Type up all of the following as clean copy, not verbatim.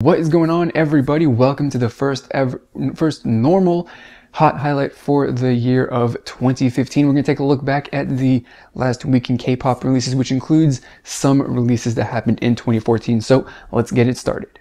What is going on, everybody? Welcome to the first normal hot highlight for the year of 2015. We're going to take a look back at the last week in K-pop releases, which includes some releases that happened in 2014. So let's get it started.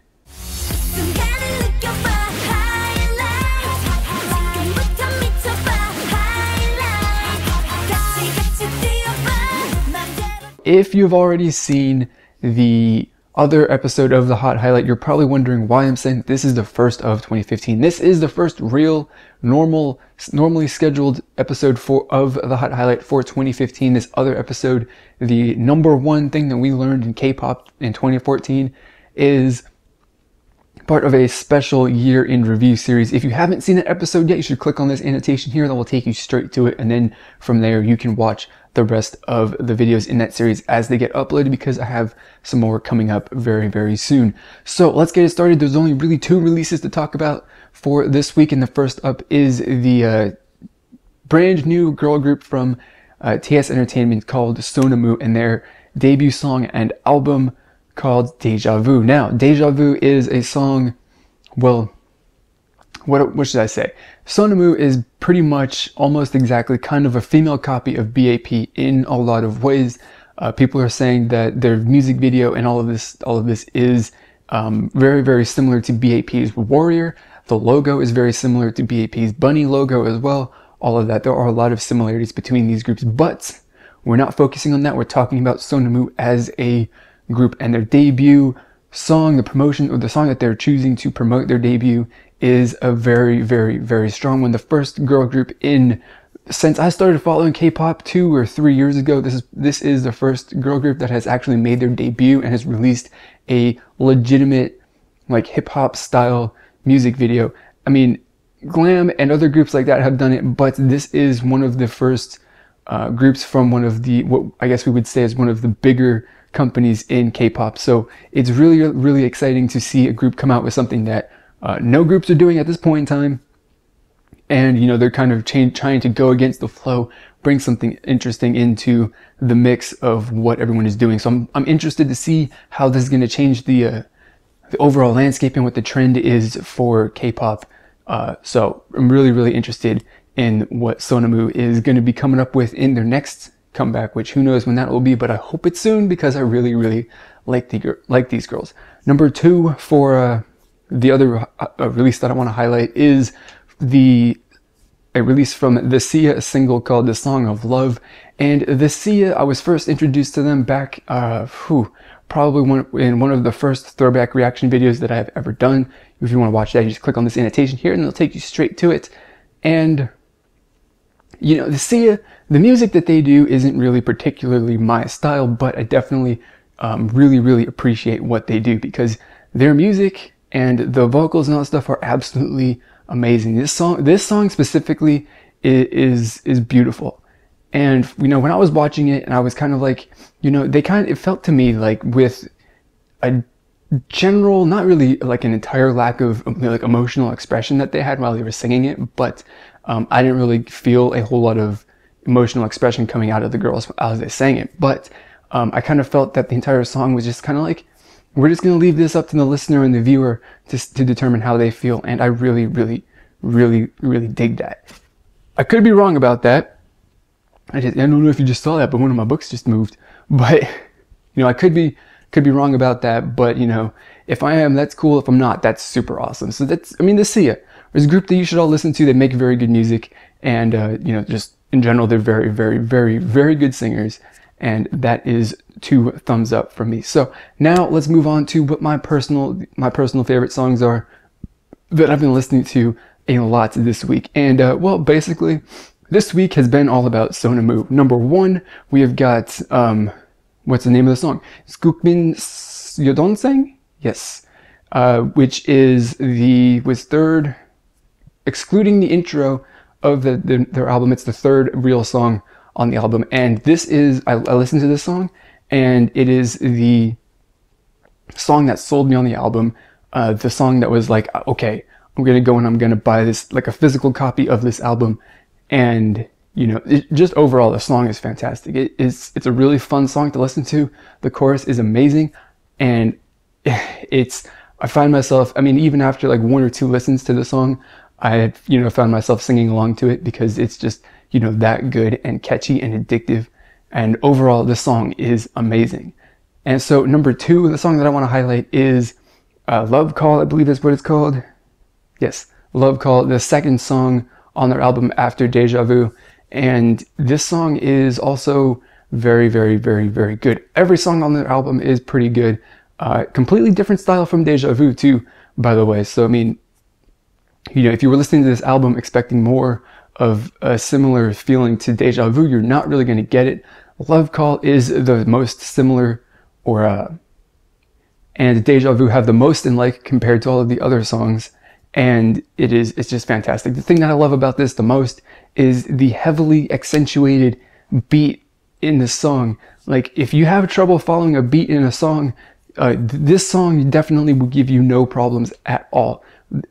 If you've already seen the other episode of the hot highlight, you're probably wondering why I'm saying this is the first of 2015. This is the first real normally scheduled episode of the hot highlight for 2015. This other episode, the #1 thing that we learned in K-pop in 2014, is part of a special year in review series. If you haven't seen that episode yet, you should click on this annotation here that will take you straight to it, and then from there you can watch the rest of the videos in that series as they get uploaded, because I have some more coming up very, very soon. So let's get it started. There's only really 2 releases to talk about for this week, and the first up is the brand new girl group from TS Entertainment called Sonamoo, and their debut song and album called Deja Vu. Now, Deja Vu is a song, well, what should I say? Sonamoo is pretty much almost exactly kind of a female copy of B.A.P in a lot of ways. People are saying that their music video and all of this is very, very similar to B.A.P's Warrior. The logo is very similar to B.A.P's Bunny logo as well. All of that. There are a lot of similarities between these groups, but we're not focusing on that. We're talking about Sonamoo as a group and their debut song. The promotion, or the song that they're choosing to promote their debut, is a very, very, very strong one. The first girl group since I started following K-pop 2 or 3 years ago. This is the first girl group that has actually made their debut and has released a legitimate, like, hip-hop style music video. I mean, Glam and other groups like that have done it, but this is one of the first groups from one of the, what I guess we would say is one of the bigger companies in K-pop. So it's really, really exciting to see a group come out with something that no groups are doing at this point in time. And, you know, they're kind of trying to go against the flow, bring something interesting into the mix of what everyone is doing. So I'm interested to see how this is going to change the overall landscape and what the trend is for K-pop. So I'm really, really interested in what Sonamoo is going to be coming up with in their next comeback, which who knows when that will be, but I hope it's soon, because I really, really like these girls. Number 2 for the other release that I want to highlight is a release from the Seeya single called The Song of Love. And the Seeya, I was first introduced to them back probably in one of the first throwback reaction videos that I've ever done. If you want to watch that, you just click on this annotation here and it'll take you straight to it. And you know, the Seeya, the music that they do isn't really particularly my style, but I definitely really, really appreciate what they do, because their music and the vocals and all that stuff are absolutely amazing. This song specifically is beautiful. And, you know, when I was watching it, and I was kind of like, you know, it felt to me like with a general, not really like an entire lack of like emotional expression that they had while they were singing it, but I didn't really feel a whole lot of emotional expression coming out of the girls as they sang it. But I kind of felt that the entire song was just kind of like, we're just going to leave this up to the listener and the viewer to determine how they feel. And I really, really, really, really dig that. I could be wrong about that. I don't know if you just saw that, but one of my books just moved. But, you know, I could be wrong about that. But, you know, if I am, that's cool. If I'm not, that's super awesome. So the Seeya is a group that you should all listen to. They make very good music. And, you know, just in general, they're very, very, very, very good singers. And that is 2 thumbs up from me. So now let's move on to what my personal favorite songs are that I've been listening to a lot this week. And well, basically, this week has been all about Sonamoo. Number 1, we have got what's the name of the song? Skukmin Yodonseng? Yes, which was third, excluding the intro of their album. It's the 3rd real song on the album, and this is, I listened to this song, and it is the song that sold me on the album, the song that was like, okay, I'm gonna go and I'm gonna buy this, like a physical copy of this album. And you know, just overall the song is fantastic. It's a really fun song to listen to. The chorus is amazing, and it's I find myself, I mean, even after like 1 or 2 listens to the song, I had, found myself singing along to it because it's just, that good and catchy and addictive. And overall, the song is amazing. And so number 2, the song that I want to highlight is Love Call, I believe is what it's called. Yes, Love Call, the second song on their album after Deja Vu. And this song is also very, very, very, very good. Every song on their album is pretty good. Completely different style from Deja Vu too, by the way. So, I mean, if you were listening to this album expecting more of a similar feeling to Deja Vu, you're not really going to get it. Love Call is the most similar, and Deja Vu have the most in like compared to all of the other songs. And it's just fantastic. The thing that I love about this the most is the heavily accentuated beat in the song. Like, if you have trouble following a beat in a song, this song definitely will give you no problems at all.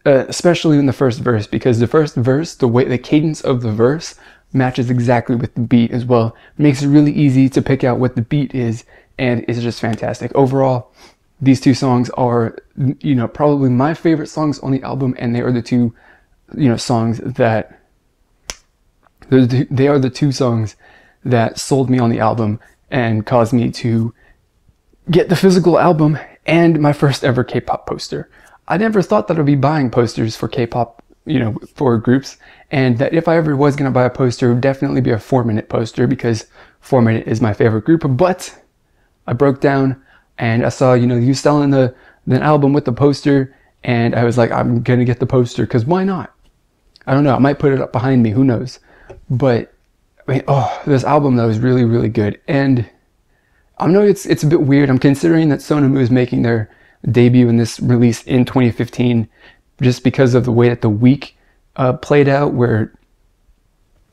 Especially in the first verse, because the first verse, the cadence of the verse matches exactly with the beat as well. Makes it really easy to pick out what the beat is, and it's just fantastic. Overall, these 2 songs are, probably my favorite songs on the album, and they are the 2, songs that, they are the 2 songs that sold me on the album and caused me to get the physical album and my first ever K-pop poster. I never thought that I'd be buying posters for K-pop, for groups, and that if I ever was going to buy a poster, it would definitely be a 4-Minute poster, because 4-Minute is my favorite group. But I broke down and I saw, you selling the album with the poster, and I was like, I'm going to get the poster, because why not? I don't know, I might put it up behind me, who knows? But, I mean, this album, though, is really, really good. And I know it's a bit weird. I'm considering that Sonamoo is making their debut in this release in 2015, just because of the way that the week played out, where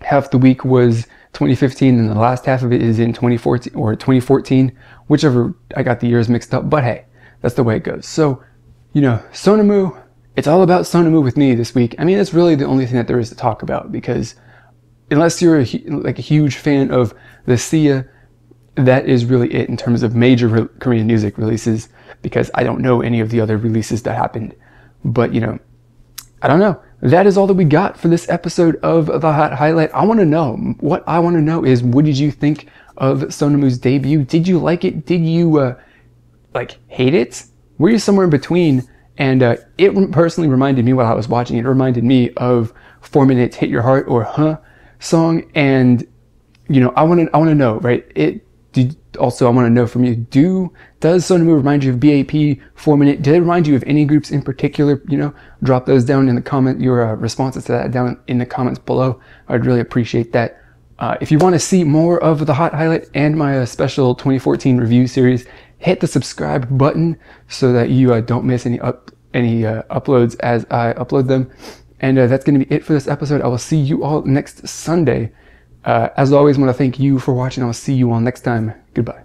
half the week was 2015 and the last half of it is in 2014 or 2014, whichever. I got the years mixed up, but hey, that's the way it goes. So, Sonamoo, it's all about Sonamoo with me this week. I mean, it's really the only thing that there is to talk about, because unless you're a huge fan of the Seeya, that is really it in terms of major Korean music releases, because I don't know any of the other releases that happened. But, I don't know. That is all that we got for this episode of The Hot Highlight. What I want to know is, what did you think of Sonamoo's debut? Did you like it? Did you, hate it? Were you somewhere in between? And it personally reminded me, while I was watching it, reminded me of 4-Minute Hit Your Heart or Huh song. And, I want to know, right? I want to know from you, does Sonamoo remind you of B.A.P, 4-Minute? Did it remind you of any groups in particular? Drop those down in the comment, your responses to that down in the comments below. I'd really appreciate that. If you want to see more of The Hot Highlight and my special 2014 review series, hit the subscribe button so that you don't miss any uploads as I upload them. And that's going to be it for this episode. I will see you all next Sunday. As always, I want to thank you for watching. I'll see you all next time. Goodbye.